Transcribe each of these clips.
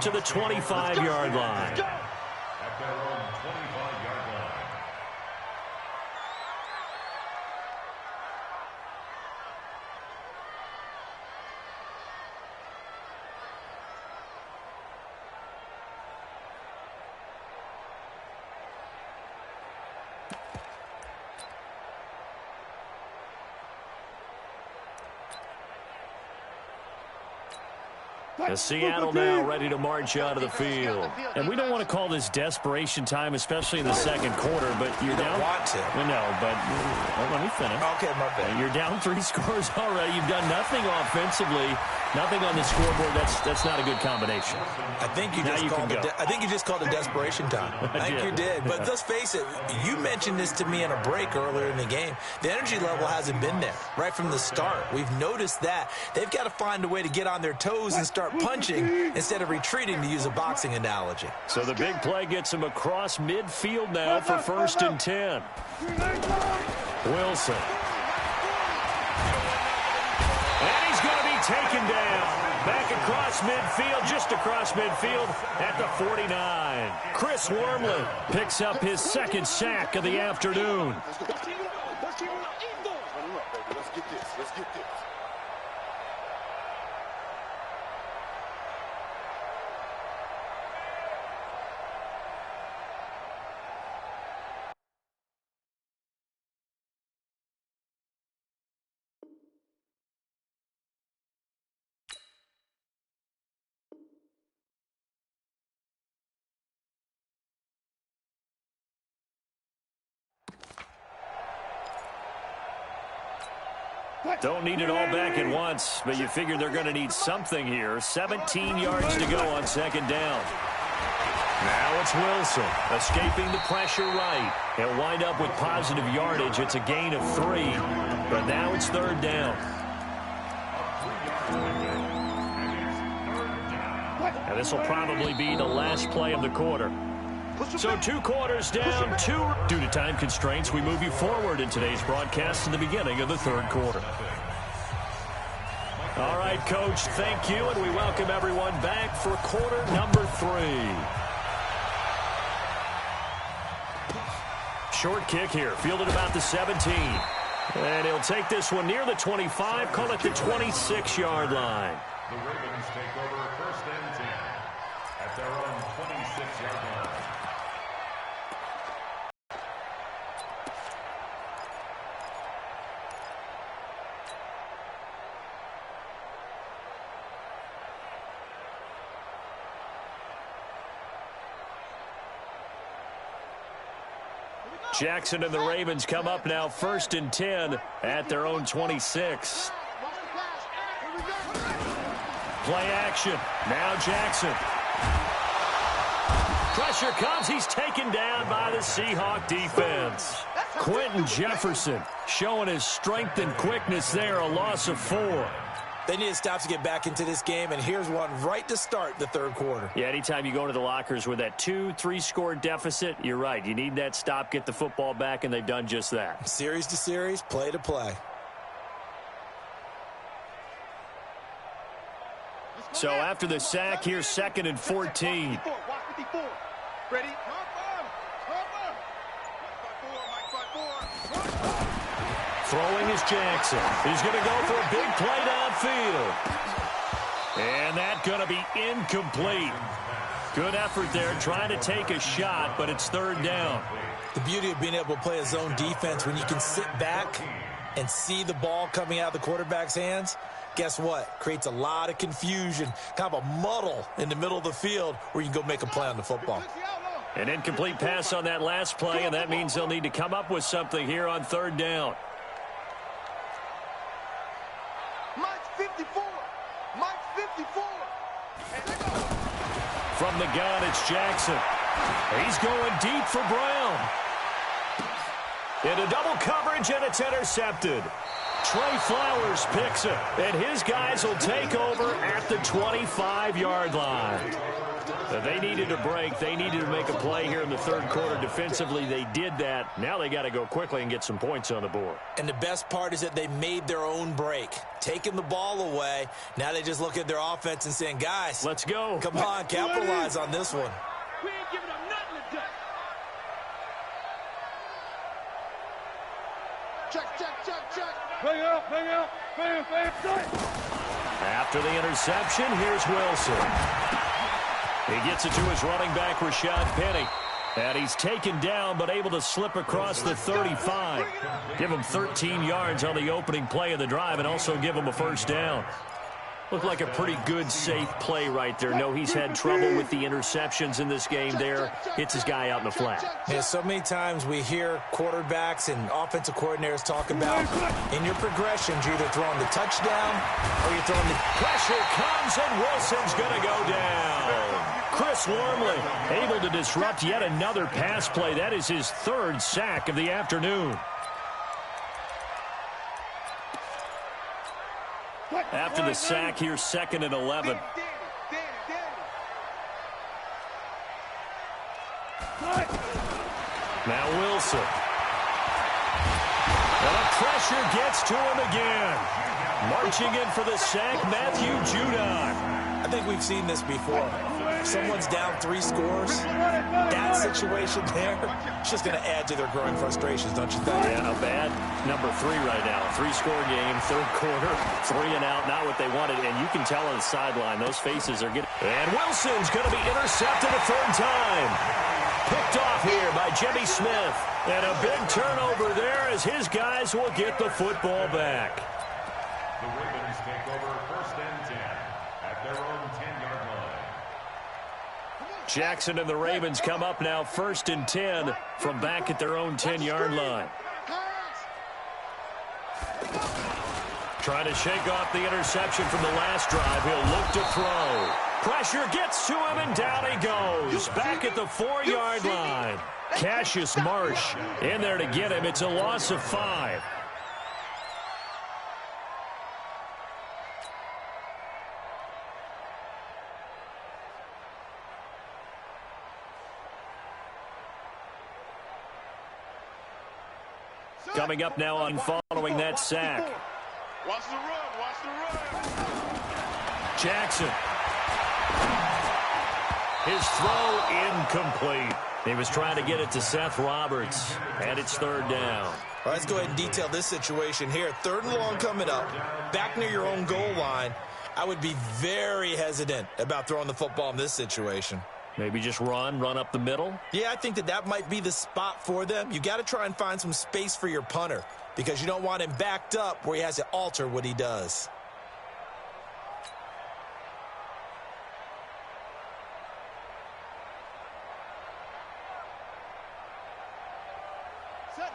to the 25-yard line. At their own 25-yard line. As Seattle now ready to march out of the field. And we don't want to call this desperation time, especially in the second quarter, but you're down. Want to. No, but let me finish. Okay, my bad. You're down 3 scores already. You've done nothing offensively, nothing on the scoreboard. That's not a good combination. I think you just called it desperation time. I think you did. But let's face it, you mentioned this to me in a break earlier in the game. The energy level hasn't been there right from the start. We've noticed that. They've got to find a way to get on their toes and start punching instead of retreating, to use a boxing analogy. So the big play gets him across midfield now for 1st and 10. Wilson. And he's going to be taken down. Back across midfield, just across midfield at the 49. Chris Wormley picks up his 2nd sack of the afternoon. Let's get this. Don't need it all back at once, but you figure they're going to need something here. 17 yards to go on 2nd down. Now it's Wilson, escaping the pressure right. He'll wind up with positive yardage. It's a gain of 3, but now it's 3rd down. And this will probably be the last play of the quarter. So 2 quarters down, 2. Due to time constraints, we move you forward in today's broadcast to the beginning of the 3rd quarter. All right, Coach, thank you, and we welcome everyone back for quarter number 3. Short kick here, fielded about the 17. And he'll take this one near the 25, call it the 26-yard line. The Ravens take over 1st and 10 at their own 26-yard line. Jackson and the Ravens come up now 1st and 10 at their own 26. Play action. Now Jackson. Pressure comes. He's taken down by the Seahawk defense. Quentin Jefferson showing his strength and quickness there. A loss of 4. They need to stop to get back into this game, and here's one right to start the 3rd quarter. Yeah, anytime you go into the lockers with that 2-3 score deficit, you're right. You need that stop, get the football back, and they've done just that. Series to series, play to play. So after the sack, here's 2nd and 14. Ready? Throwing is Jackson. He's going to go for a big play downfield. And that's going to be incomplete. Good effort there, trying to take a shot, but it's 3rd down. The beauty of being able to play a zone defense, when you can sit back and see the ball coming out of the quarterback's hands, guess what? Creates a lot of confusion, kind of a muddle in the middle of the field where you can go make a play on the football. An incomplete pass on that last play, and that means they'll need to come up with something here on 3rd down. From the gun, it's Jackson. He's going deep for Brown. Into double coverage, and it's intercepted. Trey Flowers picks it, and his guys will take over at the 25-yard line. They needed a break. They needed to make a play here in the third quarter defensively. They did that. Now they got to go quickly and get some points on the board. And the best part is that they made their own break, taking the ball away. Now they just look at their offense and saying, guys, let's go. Come on, capitalize on this one. We ain't giving them nothing today. Check. Bring out. After the interception, here's Wilson. He gets it to his running back, Rashad Penny. And he's taken down, but able to slip across the 35. Give him 13 yards on the opening play of the drive and also give him a first down. Looked like a pretty good, safe play right there. No, he's had trouble with the interceptions in this game there. Hits his guy out in the flat. Yeah, so many times we hear quarterbacks and offensive coordinators talk about in your progressions, you're either throwing the touchdown or you're throwing the... Pressure comes, and Wilson's going to go down. Chris Wormley able to disrupt yet another pass play. That is his third sack of the afternoon. After the sack, here's 2nd and 11. Now Wilson. And the pressure gets to him again. Marching in for the sack, Matthew Judon. I think we've seen this before. If someone's down 3 scores, that situation there, it's just going to add to their growing frustrations, don't you think? Yeah, a bad number 3 right now. 3-score game, third quarter, 3 and out, not what they wanted. And you can tell on the sideline, those faces are getting... And Wilson's going to be intercepted a third time. Picked off here by Jimmy Smith. And a big turnover there as his guys will get the football back. The Ravens take over 1st and 10 at their own 10-yard line. Jackson and the Ravens come up now 1st and 10 from back at their own 10-yard line. Trying to shake off the interception from the last drive. He'll look to throw. Pressure gets to him, and down he goes. Back at the 4-yard line. Cassius Marsh in there to get him. It's a loss of 5. Coming up now on following that sack. Watch the run. Jackson. His throw incomplete. He was trying to get it to Seth Roberts, and it's 3rd down. All right, let's go ahead and detail this situation here. 3rd and long coming up, back near your own goal line. I would be very hesitant about throwing the football in this situation. Maybe just run up the middle? Yeah, I think that might be the spot for them. You got to try and find some space for your punter because you don't want him backed up where he has to alter what he does.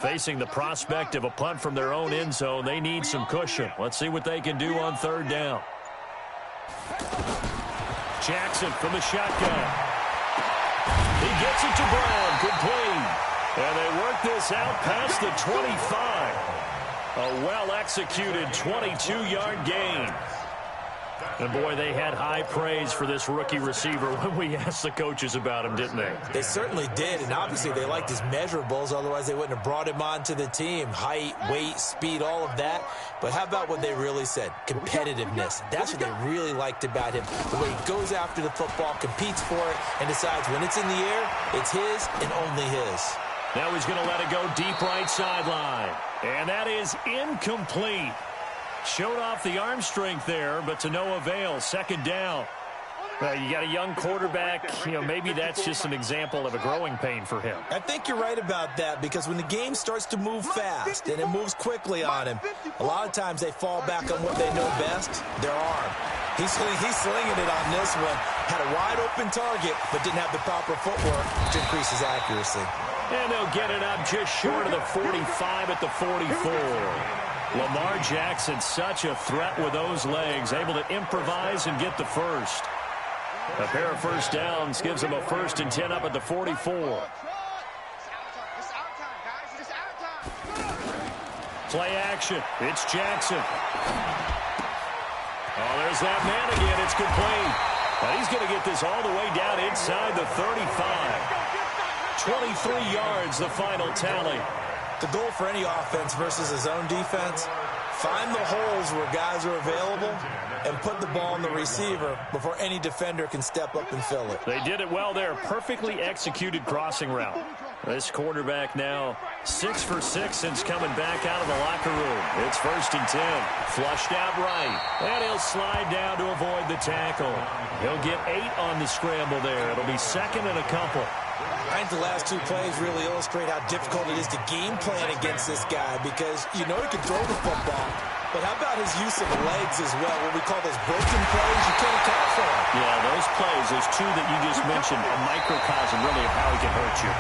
Facing the prospect of a punt from their own end zone, they need some cushion. Let's see what they can do on 3rd down. Jackson from the shotgun. He gets it to Brown, complete. And they work this out past the 25. A well-executed 22-yard gain. And, boy, they had high praise for this rookie receiver when we asked the coaches about him, didn't they? They certainly did, and obviously they liked his measurables. Otherwise, they wouldn't have brought him onto the team. Height, weight, speed, all of that. But how about what they really said? Competitiveness. That's what they really liked about him. The way he goes after the football, competes for it, and decides when it's in the air, it's his and only his. Now he's going to let it go deep right sideline. And that is incomplete. Showed off the arm strength there, but to no avail. 2nd down. You got a young quarterback. Maybe that's just an example of a growing pain for him. I think you're right about that because when the game starts to move fast and it moves quickly on him, a lot of times they fall back on what they know best, their arm. He's slinging it on this one. Had a wide open target, but didn't have the proper footwork to increase his accuracy. And they'll get it up just short of the 45 at the 44. Lamar Jackson, such a threat with those legs, able to improvise and get the first. A pair of first downs gives them a 1st and 10 up at the 44. Play action. It's Jackson. Oh, there's that man again. It's complete. And he's going to get this all the way down inside the 35. 23 yards, the final tally. The goal for any offense versus a zone defense, find the holes where guys are available and put the ball in the receiver before any defender can step up and fill it. They did it well there. Perfectly executed crossing route. This quarterback now 6 for 6 since coming back out of the locker room. It's 1st and 10. Flushed out right. And he'll slide down to avoid the tackle. He'll get 8 on the scramble there. It'll be 2nd and a couple. I think the last 2 plays really illustrate how difficult it is to game plan against this guy because you know he can throw the football. But how about his use of legs as well? What we call those broken plays, you can't account for them. Yeah, those plays, those 2 that you just mentioned, a microcosm really of how he can hurt you.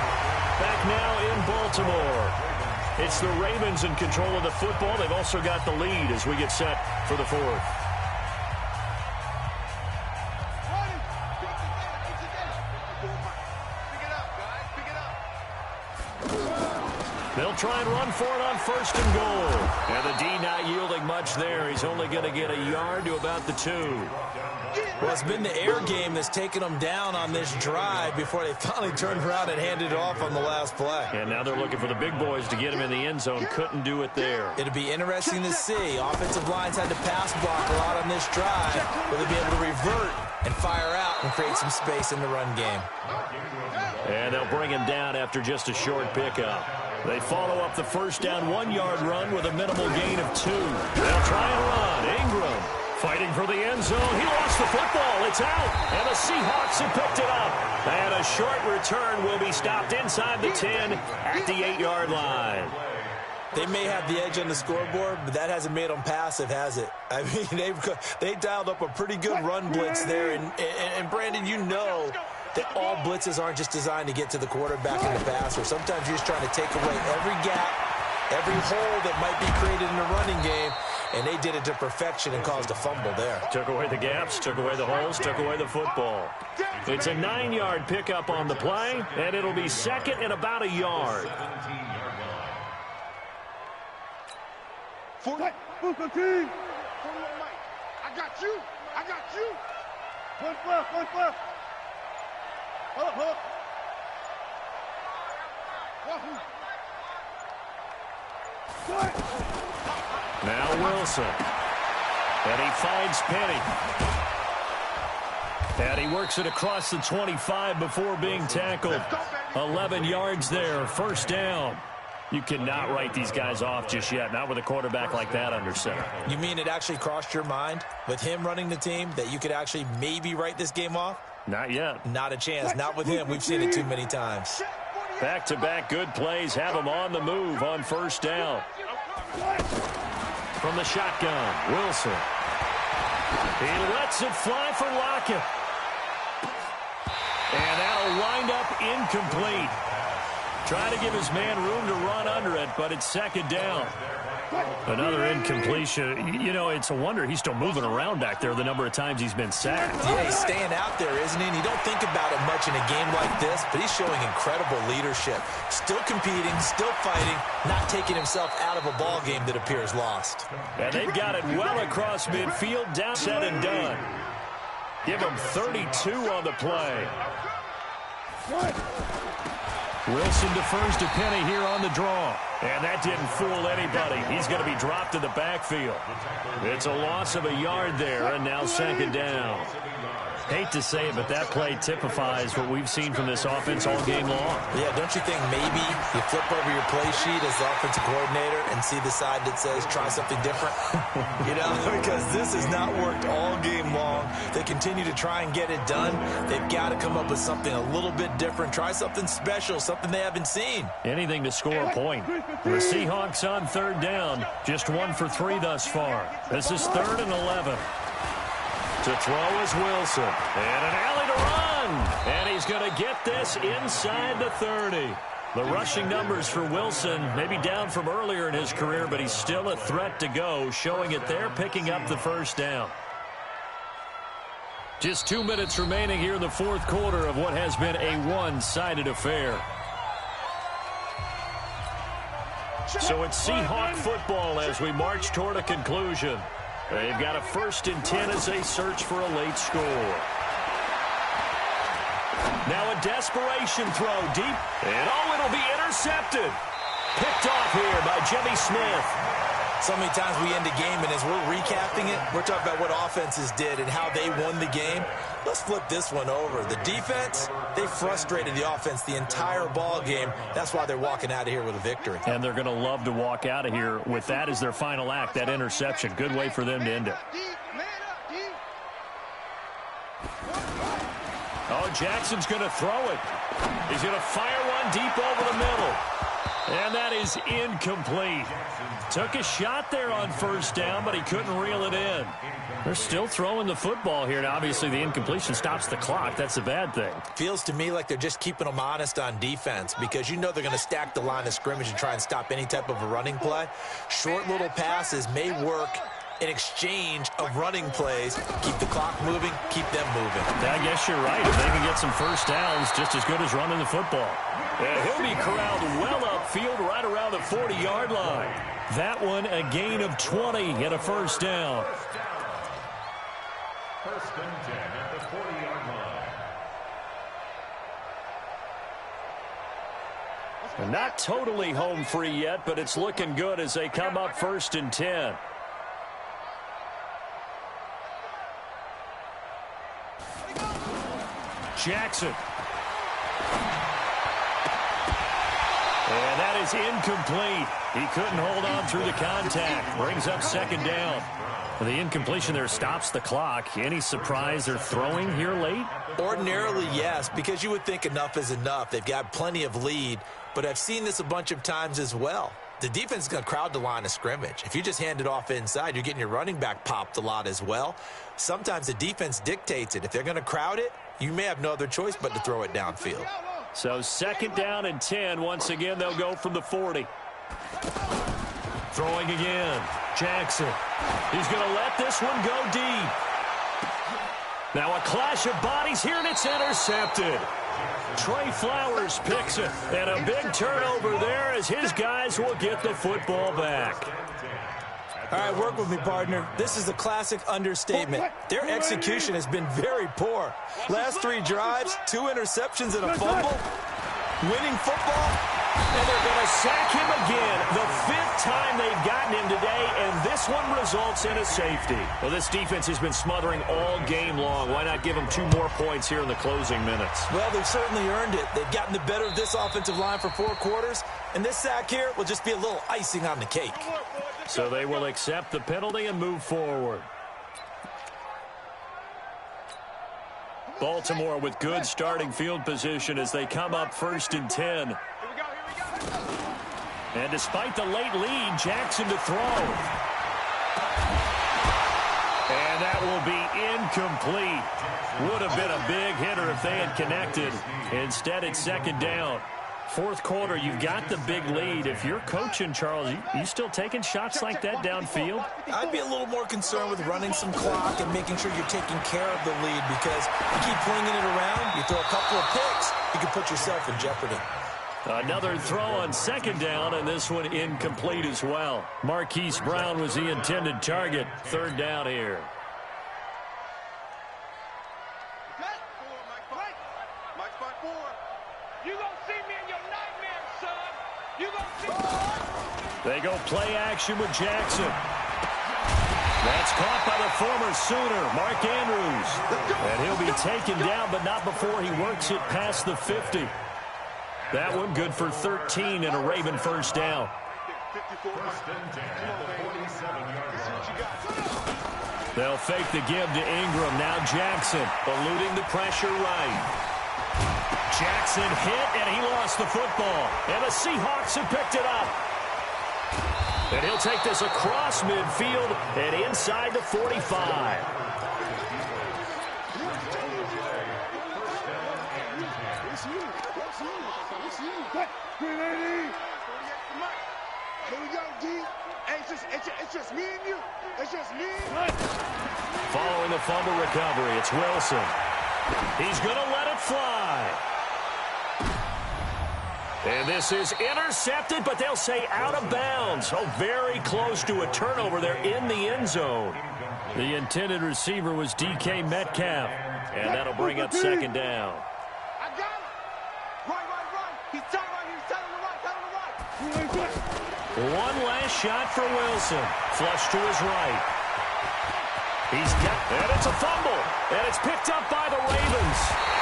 Back now in Baltimore. It's the Ravens in control of the football. They've also got the lead as we get set for the 4th. They'll try and run for it on 1st and goal. And the D not yielding much there. He's only going to get a yard to about the 2. Well, it's been the air game that's taken them down on this drive before they finally turned around and handed it off on the last play. And now they're looking for the big boys to get him in the end zone. Couldn't do it there. It'll be interesting to see. Offensive lines had to pass block a lot on this drive. Will they be able to revert and fire out and create some space in the run game? And they'll bring him down after just a short pickup. They follow up the 1st down 1-yard run with a minimal gain of 2. They'll try and run. Ingram fighting for the end zone. He lost the football. It's out. And the Seahawks have picked it up. And a short return will be stopped inside the 10 at the 8-yard line. They may have the edge on the scoreboard, but that hasn't made them passive, has it? I mean, they dialed up a pretty good run blitz there. And Brandon, you know that all blitzes aren't just designed to get to the quarterback and the passer. Sometimes you're just trying to take away every gap, every hole that might be created in the running game, and they did it to perfection and caused a fumble there. Took away the gaps, took away the holes, took away the football. It's a 9-yard pickup on the play, and it'll be 2nd and about a yard. 40. 41, Mike. I got you. I got you. 1-5. Hold up. Now Wilson. And he finds Penny. And he works it across the 25 before being tackled. 11 yards there, 1st down. You cannot write these guys off just yet, not with a quarterback like that under center. You mean it actually crossed your mind with him running the team that you could actually maybe write this game off? Not yet. Not a chance. Not with him. We've seen it too many times. Back-to-back good plays have him on the move on 1st down. From the shotgun, Wilson. He lets it fly for Lockett. And that'll wind up incomplete. Trying to give his man room to run under it, but it's 2nd down. Another incompletion. You know, it's a wonder he's still moving around back there the number of times he's been sacked. Yeah, he's staying out there, isn't he? And you don't think about it much in a game like this, but he's showing incredible leadership. Still competing, still fighting, not taking himself out of a ball game that appears lost. And they've got it well across midfield, down, set, and done. Give him 32 on the play. Wilson defers to Penny here on the draw. And that didn't fool anybody. He's going to be dropped to the backfield. It's a loss of a yard there, and now 2nd down. Hate to say it, but that play typifies what we've seen from this offense all game long. Yeah, don't you think maybe you flip over your play sheet as the offensive coordinator and see the side that says try something different? You know, because this has not worked all game long. They continue to try and get it done. They've got to come up with something a little bit different. Try something special, something they haven't seen. Anything to score a point. The Seahawks on 3rd down. Just 1 for 3 thus far. This is 3rd and 11. To throw is Wilson. And an alley to run. And he's going to get this inside the 30. The rushing numbers for Wilson maybe down from earlier in his career, but he's still a threat to go, showing it there, picking up the 1st down. Just 2 minutes remaining here in the 4th quarter of what has been a one-sided affair. So it's Seahawk football as we march toward a conclusion. They've got a 1st and 10 as they search for a late score. Now a desperation throw deep. And it'll be intercepted. Picked off here by Jimmy Smith. So many times we end a game, and as we're recapping it, we're talking about what offenses did and how they won the game. Let's flip this one over. The defense, they frustrated the offense the entire ball game. That's why they're walking out of here with a victory. And they're going to love to walk out of here with that as their final act, that interception. Good way for them to end it. Oh, Jackson's going to throw it. He's going to fire one deep over the middle. And that is incomplete. Took a shot there on first down, but he couldn't reel it in. They're still throwing the football here. Now, obviously, the incompletion stops the clock. That's a bad thing. Feels to me like they're just keeping them honest on defense because you know they're going to stack the line of scrimmage and try and stop any type of a running play. Short little passes may work in exchange of running plays. Keep the clock moving, keep them moving. I guess you're right. If they can get some first downs, just as good as running the football. And he'll be corralled well upfield right around the 40-yard line. That one a gain of 20 and a first down. First and 10 at the 40-yard line. And not totally home free yet, but it's looking good as they come up first and 10. Jackson. And that is incomplete. He couldn't hold on through the contact. Brings up second down. The incompletion there stops the clock. Any surprise they're throwing here late? Ordinarily, yes, because you would think enough is enough. They've got plenty of lead, but I've seen this a bunch of times as well. The defense is going to crowd the line of scrimmage. If you just hand it off inside, you're getting your running back popped a lot as well. Sometimes the defense dictates it. If they're going to crowd it, you may have no other choice but to throw it downfield. So second down and 10. Once again, they'll go from the 40. Throwing again. Jackson. He's going to let this one go deep. Now a clash of bodies here, and it's intercepted. Trey Flowers picks it. And a big turnover there as his guys will get the football back. All right, work with me, partner. This is a classic understatement. Their execution has been very poor. Last 3 drives, 2 interceptions and a fumble. Winning football. And they're going to sack him again. The 5th time they've gotten him today, and this one results in a safety. Well, this defense has been smothering all game long. Why not give them 2 more points here in the closing minutes? Well, they've certainly earned it. They've gotten the better of this offensive line for 4 quarters, and this sack here will just be a little icing on the cake. So they will accept the penalty and move forward. Baltimore with good starting field position as they come up first and 10. And despite the late lead, Jackson to throw. And that will be incomplete. Would have been a big hitter if they had connected. Instead, it's second down. 4th quarter, you've got the big lead. If you're coaching, Charles, you still taking shots like that downfield? I'd be a little more concerned with running some clock and making sure you're taking care of the lead, because you keep flinging it around, you throw a couple of picks, you can put yourself in jeopardy. Another throw on second down, and this one incomplete as well. Marquise Brown was the intended target. 3rd down here. They go play action with Jackson. That's caught by the former Sooner, Mark Andrews. And he'll be taken down, but not before he works it past the 50. That one good for 13 and a Raven first down. They'll fake the give to Ingram. Now Jackson eluding the pressure right. Jackson hit, and he lost the football. And the Seahawks have picked it up. And he'll take this across midfield and inside the 45. It's just me and you. It's just me and you. Following the fumble recovery, it's Wilson. He's going to let it fly. And this is intercepted, but they'll say out of bounds. Oh, very close to a turnover there in the end zone. The intended receiver was DK Metcalf, and that'll bring up second down. One last shot for Wilson. Flush to his right. He's got, and it's a fumble. And it's picked up by the Ravens.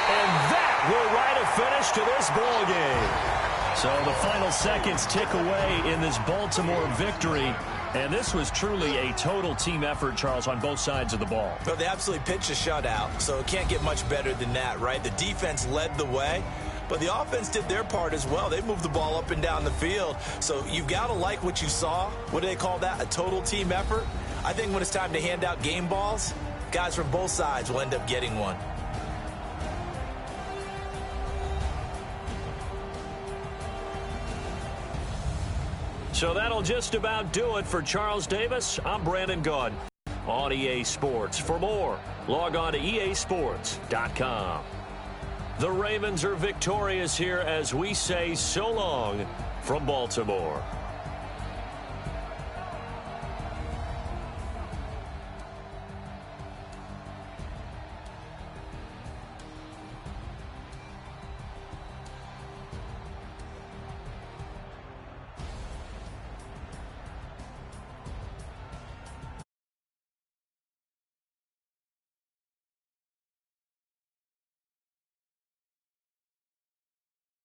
And that will write a finish to this ball game. So the final seconds tick away in this Baltimore victory. And this was truly a total team effort, Charles, on both sides of the ball. Well, they absolutely pitched a shutout, so it can't get much better than that, right? The defense led the way, but the offense did their part as well. They moved the ball up and down the field. So you've got to like what you saw. What do they call that? A total team effort? I think when it's time to hand out game balls, guys from both sides will end up getting one. So that'll just about do it for Charles Davis. I'm Brandon Gaudin on EA Sports. For more, log on to easports.com. The Ravens are victorious here as we say so long from Baltimore.